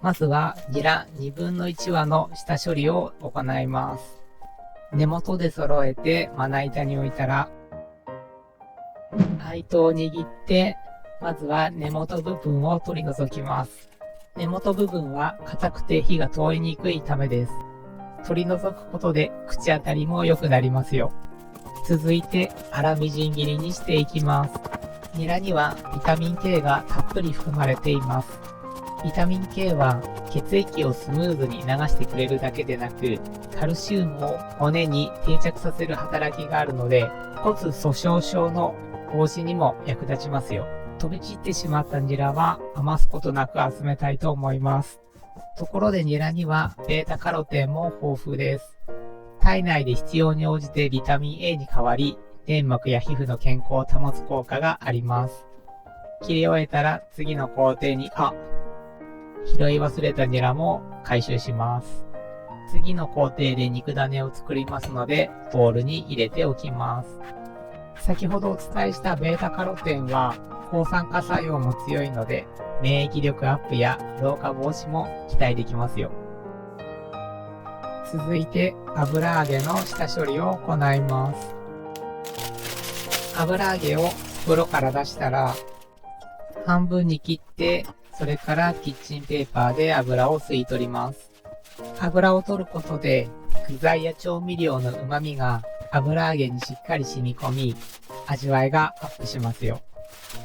まずはニラ1/2羽の下処理を行います。根元で揃えてまな板に置いたら、糸を握って、まずは根元部分を取り除きます。根元部分は硬くて火が通りにくいためです。取り除くことで口当たりも良くなりますよ。続いて粗みじん切りにしていきます。ニラにはビタミン K がたっぷり含まれています。ビタミン K は血液をスムーズに流してくれるだけでなく、カルシウムを骨に定着させる働きがあるので、骨粗鬆症の防止にも役立ちますよ。飛び散ってしまったニラは余すことなく集めたいと思います。ところでニラにはベータカロテンも豊富です。体内で必要に応じてビタミン A に代わり、粘膜や皮膚の健康を保つ効果があります。切り終えたら次の工程に、拾い忘れたニラも回収します。次の工程で肉種を作りますので、ボウルに入れておきます。先ほどお伝えしたベータカロテンは抗酸化作用も強いので、免疫力アップや老化防止も期待できますよ。続いて油揚げの下処理を行います。油揚げを袋から出したら、半分に切って、それからキッチンペーパーで油を吸い取ります。油を取ることで具材や調味料の旨味が油揚げにしっかり染み込み、味わいがアップしますよ。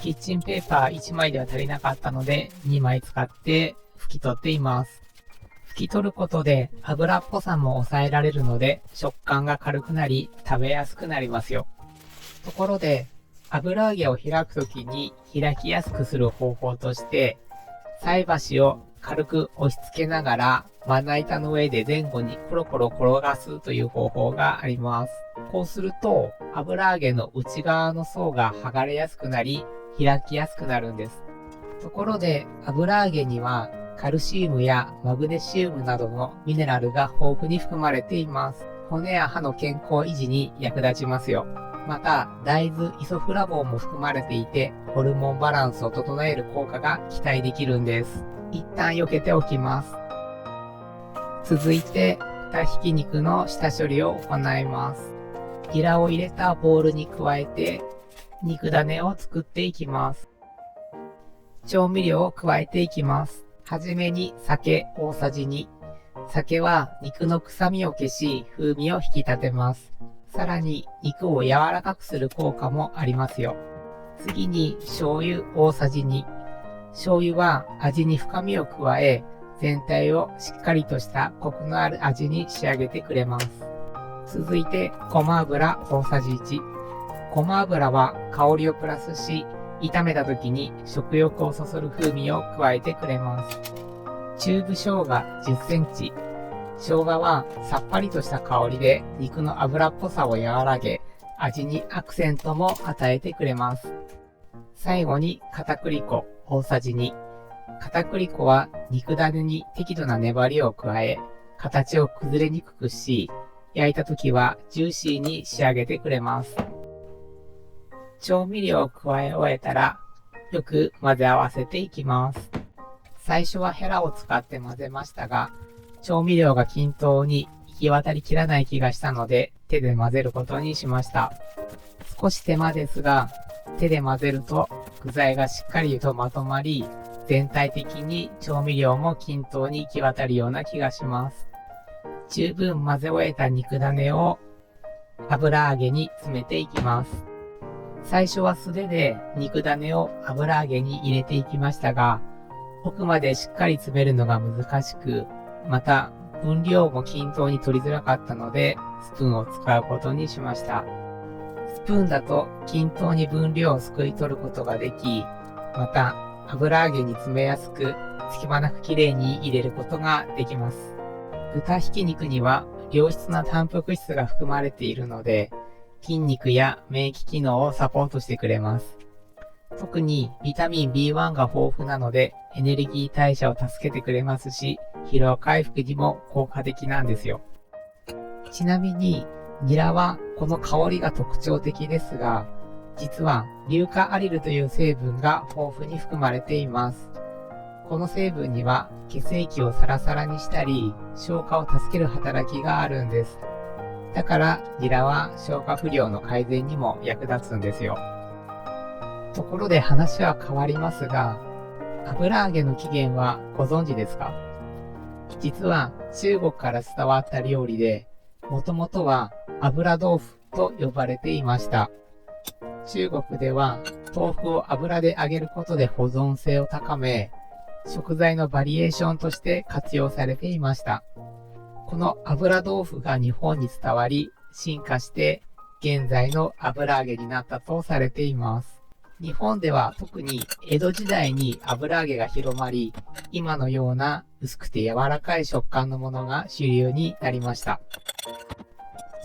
キッチンペーパー1枚では足りなかったので2枚使って拭き取っています。拭き取ることで油っぽさも抑えられるので食感が軽くなり食べやすくなりますよ。ところで油揚げを開くときに開きやすくする方法として、菜箸を軽く押し付けながらまな板の上で前後にコロコロ転がすという方法があります。こうすると油揚げの内側の層が剥がれやすくなり開きやすくなるんです。ところで油揚げにはカルシウムやマグネシウムなどのミネラルが豊富に含まれています。骨や歯の健康維持に役立ちますよ。また、大豆イソフラボンも含まれていて、ホルモンバランスを整える効果が期待できるんです。一旦避けておきます。続いて、豚ひき肉の下処理を行います。ニラを入れたボウルに加えて、肉種を作っていきます。調味料を加えていきます。はじめに酒大さじ2。酒は肉の臭みを消し、風味を引き立てます。さらに肉を柔らかくする効果もありますよ。次に醤油大さじ2。醤油は味に深みを加え、全体をしっかりとしたコクのある味に仕上げてくれます。続いてごま油大さじ1。ごま油は香りをプラスし、炒めた時に食欲をそそる風味を加えてくれます。チューブ生姜10センチ。生姜はさっぱりとした香りで肉の油っぽさを和らげ、味にアクセントも与えてくれます。最後に片栗粉大さじ2。片栗粉は肉種に適度な粘りを加え、形を崩れにくくし、焼いた時はジューシーに仕上げてくれます。調味料を加え終えたら、よく混ぜ合わせていきます。最初はヘラを使って混ぜましたが、調味料が均等に行き渡りきらない気がしたので、手で混ぜることにしました。少し手間ですが、手で混ぜると具材がしっかりとまとまり、全体的に調味料も均等に行き渡るような気がします。十分混ぜ終えた肉種を油揚げに詰めていきます。最初は素手で肉種を油揚げに入れていきましたが、奥までしっかり詰めるのが難しく、また分量も均等に取りづらかったので、スプーンを使うことにしました。スプーンだと均等に分量をすくい取ることができ、また油揚げに詰めやすく、隙間なくきれいに入れることができます。豚ひき肉には良質なタンパク質が含まれているので、筋肉や免疫機能をサポートしてくれます。特にビタミン B1 が豊富なのでエネルギー代謝を助けてくれますし、疲労回復にも効果的なんですよ。ちなみにニラはこの香りが特徴的ですが、実は硫化アリルという成分が豊富に含まれています。この成分には血液をサラサラにしたり、消化を助ける働きがあるんです。だからニラは消化不良の改善にも役立つんですよ。ところで話は変わりますが、油揚げの起源はご存知ですか？実は中国から伝わった料理で、もともとは油豆腐と呼ばれていました。中国では豆腐を油で揚げることで保存性を高め、食材のバリエーションとして活用されていました。この油豆腐が日本に伝わり、進化して現在の油揚げになったとされています。日本では特に江戸時代に油揚げが広まり、今のような薄くて柔らかい食感のものが主流になりました。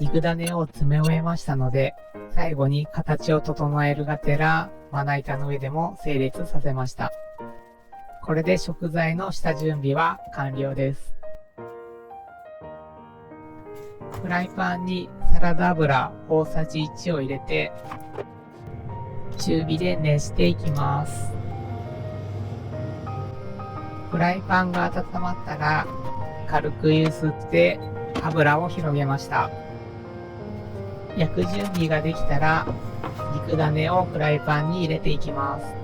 肉種を詰め終えましたので、最後に形を整えるがてら、まな板の上でも整列させました。これで食材の下準備は完了です。フライパンにサラダ油大さじ1を入れて、中火で熱していきます。フライパンが温まったら、軽く揺すって油を広げました。焼く準備ができたら、肉種をフライパンに入れていきます。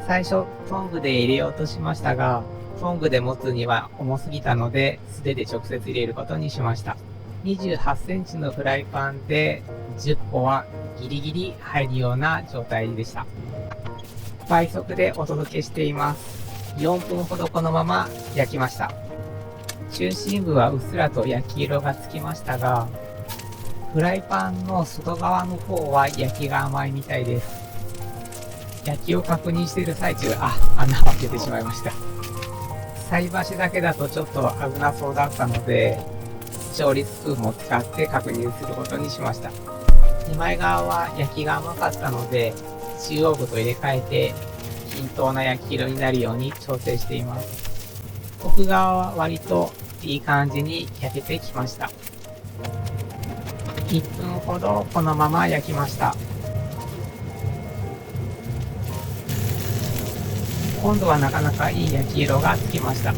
最初、トングで入れようとしましたが、トングで持つには重すぎたので、素手で直接入れることにしました。28センチのフライパンで10個はギリギリ入るような状態でした。倍速でお届けしています。4分ほどこのまま焼きました。中心部はうっすらと焼き色がつきましたが、フライパンの外側の方は焼きが甘いみたいです。焼きを確認している最中、穴を開けてしまいました。菜箸だけだとちょっと危なそうだったので、調理スプーンも使って確認することにしました。手前側は焼きが甘かったので、中央部と入れ替えて均等な焼き色になるように調整しています。奥側は割といい感じに焼けてきました。1分ほどこのまま焼きました。今度はなかなかいい焼き色がつきました。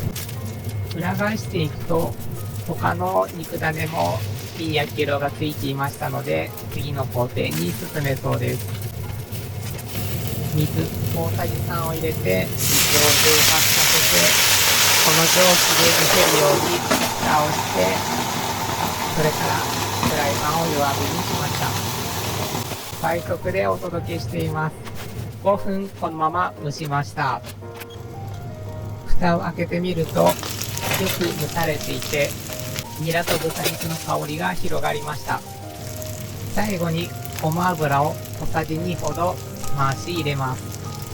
裏返していくと他の肉種もいい焼き色がついていましたので、次の工程に進めそうです。水大さじ3を入れて、水を蒸発させて、この蒸気で蒸せるように蓋をして、それからフライパンを弱火にしました。倍速でお届けしています。5分このまま蒸しました。蓋を開けてみると、よく蒸されていて、ニラと豚肉の香りが広がりました。最後にごま油を小さじ2ほど回し入れます。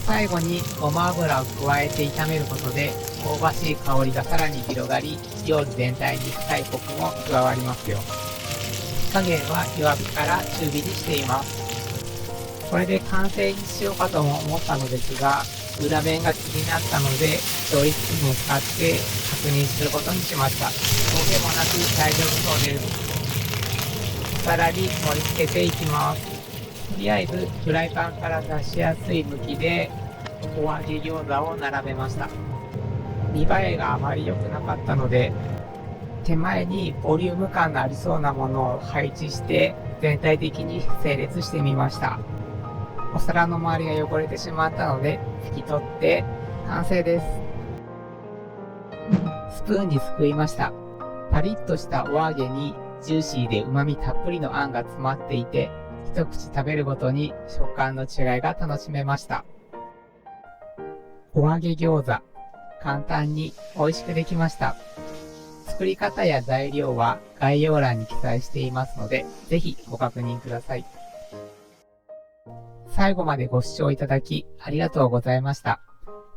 最後にごま油を加えて炒めることで香ばしい香りがさらに広がり、料理全体に深いコクも加わりますよ。火加減は弱火から中火にしています。これで完成にしようかとも思ったのですが、裏面が気になったので調理スプーンを使って確認することにしました。焦げもなく大丈夫そうです。お皿に盛り付けていきます。とりあえずフライパンから出しやすい向きでお揚げ餃子を並べました。見栄えがあまり良くなかったので、手前にボリューム感のありそうなものを配置して全体的に整列してみました。お皿の周りが汚れてしまったので拭き取って完成です。スプーンにすくいました。パリッとしたお揚げにジューシーで旨味たっぷりのあんが詰まっていて、一口食べるごとに食感の違いが楽しめました。お揚げ餃子、簡単に美味しくできました。作り方や材料は概要欄に記載していますので、ぜひご確認ください。最後までご視聴いただきありがとうございました。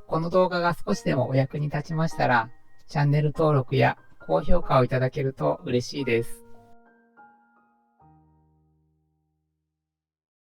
この動画が少しでもお役に立ちましたら、チャンネル登録や高評価をいただけると嬉しいです。